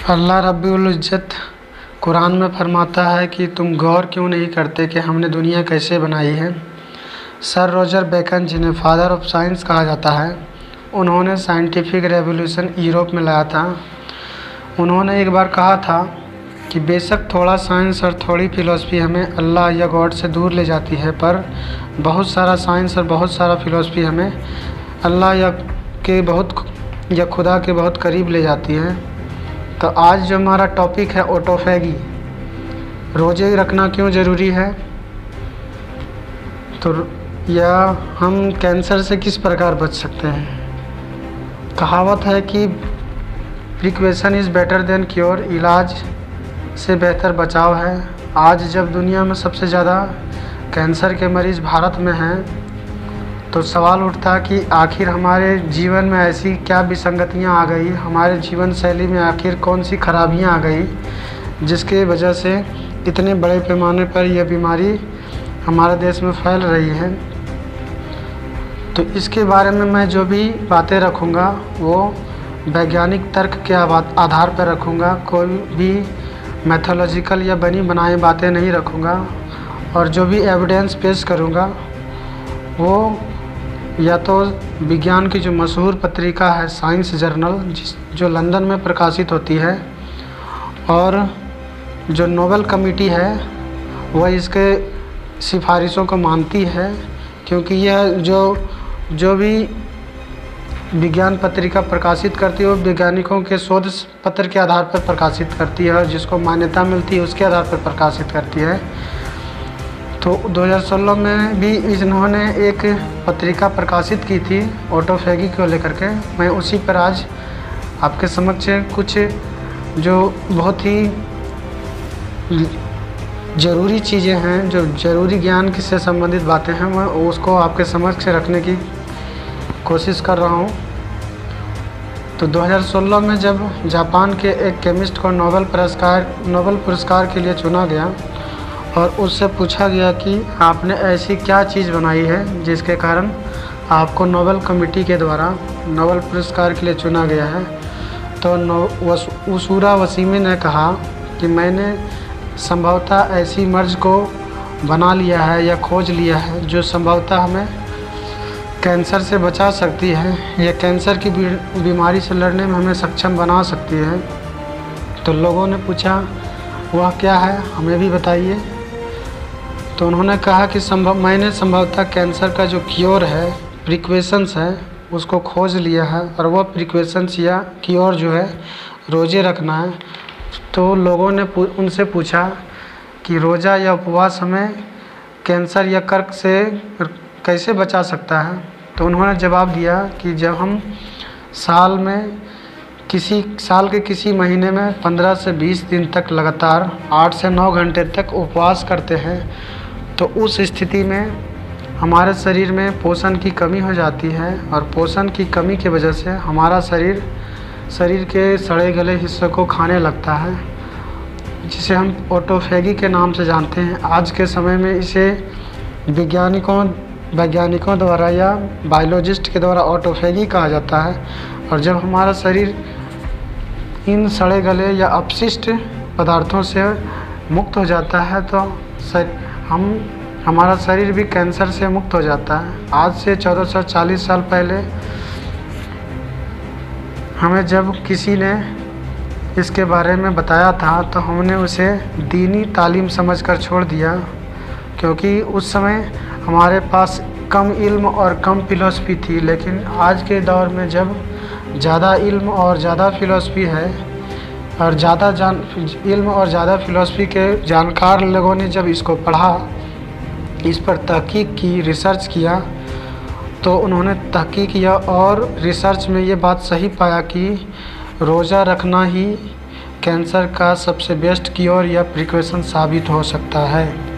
अल्लाह रब्बुल इज़्ज़त कुरान में फरमाता है कि तुम गौर क्यों नहीं करते कि हमने दुनिया कैसे बनाई है। सर रॉजर बेकन, जिन्हें फादर ऑफ साइंस कहा जाता है, उन्होंने साइंटिफिक रेवोल्यूशन यूरोप में लाया था। उन्होंने एक बार कहा था कि बेशक थोड़ा साइंस और थोड़ी फ़िलासफ़ी हमें अल्लाह या गॉड से दूर ले जाती है, पर बहुत सारा साइंस और बहुत सारा फ़िलासफ़ी हमें अल्लाह या खुदा के बहुत करीब ले जाती है। तो आज जो हमारा टॉपिक है ऑटोफैगी, रोज़े रखना क्यों ज़रूरी है, तो या हम कैंसर से किस प्रकार बच सकते हैं। कहावत है कि प्रिकवेशन इज़ बेटर देन क्योर, इलाज से बेहतर बचाव है। आज जब दुनिया में सबसे ज़्यादा कैंसर के मरीज़ भारत में हैं, तो सवाल उठता कि आखिर हमारे जीवन में ऐसी क्या विसंगतियाँ आ गई, हमारे जीवन शैली में आखिर कौन सी खराबियाँ आ गई जिसके वजह से इतने बड़े पैमाने पर यह बीमारी हमारे देश में फैल रही है। तो इसके बारे में मैं जो भी बातें रखूँगा वो वैज्ञानिक तर्क के आधार पर रखूँगा, कोई भी मैथोलॉजिकल या बनी बनाई बातें नहीं रखूँगा। और जो भी एविडेंस पेश करूँगा वो या तो विज्ञान की जो मशहूर पत्रिका है साइंस जर्नल, जो लंदन में प्रकाशित होती है, और जो नोबेल कमेटी है वह इसके सिफारिशों को मानती है, क्योंकि यह जो भी विज्ञान पत्रिका प्रकाशित करती है वो वैज्ञानिकों के शोध पत्र के आधार पर प्रकाशित करती है और जिसको मान्यता मिलती है उसके आधार पर प्रकाशित करती है। तो 2016 में भी इन्होंने एक पत्रिका प्रकाशित की थी ऑटोफैगी को लेकर के। मैं उसी पर आज आपके समक्ष कुछ जो बहुत ही ज़रूरी चीज़ें हैं, जो ज़रूरी ज्ञान से संबंधित बातें हैं, मैं उसको आपके समक्ष रखने की कोशिश कर रहा हूँ। तो 2016 में जब जापान के एक केमिस्ट को नोबेल पुरस्कार के लिए चुना गया और उससे पूछा गया कि आपने ऐसी क्या चीज़ बनाई है जिसके कारण आपको नोबेल कमेटी के द्वारा नोबेल पुरस्कार के लिए चुना गया है, तो उसूरा वसीमी ने कहा कि मैंने संभवतः ऐसी मर्ज को बना लिया है या खोज लिया है जो संभवतः हमें कैंसर से बचा सकती है या कैंसर की बीमारी से लड़ने में हमें सक्षम बना सकती है। तो लोगों ने पूछा वह क्या है, हमें भी बताइए। तो उन्होंने कहा कि मैंने संभवतः कैंसर का जो क्योर है, प्रिकवेशंस है, उसको खोज लिया है, और वह प्रिकवेशंस या क्योर जो है रोज़े रखना है। तो लोगों ने उनसे पूछा कि रोज़ा या उपवास हमें कैंसर या कर्क से कैसे बचा सकता है। तो उन्होंने जवाब दिया कि जब हम साल के किसी महीने में 15 से 20 दिन तक लगातार 8 से 9 घंटे तक उपवास करते हैं, तो उस स्थिति में हमारे शरीर में पोषण की कमी हो जाती है, और पोषण की कमी की वजह से हमारा शरीर के सड़े गले हिस्सों को खाने लगता है, जिसे हम ऑटोफैगी के नाम से जानते हैं। आज के समय में इसे वैज्ञानिकों द्वारा या बायोलॉजिस्ट के द्वारा ऑटोफैगी कहा जाता है। और जब हमारा शरीर इन सड़े गले या अपशिष्ट पदार्थों से मुक्त हो जाता है तो हमारा शरीर भी कैंसर से मुक्त हो जाता है। आज से 1440 साल पहले हमें जब किसी ने इसके बारे में बताया था तो हमने उसे दीनी तालीम समझकर छोड़ दिया, क्योंकि उस समय हमारे पास कम इल्म और कम फ़िलासफ़ी थी। लेकिन आज के दौर में जब ज़्यादा इल्म और ज़्यादा फ़िलासफ़ी है और इल्म और ज़्यादा फ़िलासफ़ी के जानकार लोगों ने जब इसको पढ़ा, इस पर तहकीक की, रिसर्च किया, तो उन्होंने तहकीक किया और रिसर्च में ये बात सही पाया कि रोज़ा रखना ही कैंसर का सबसे बेस्ट क्योर या प्रिकॉशन साबित हो सकता है।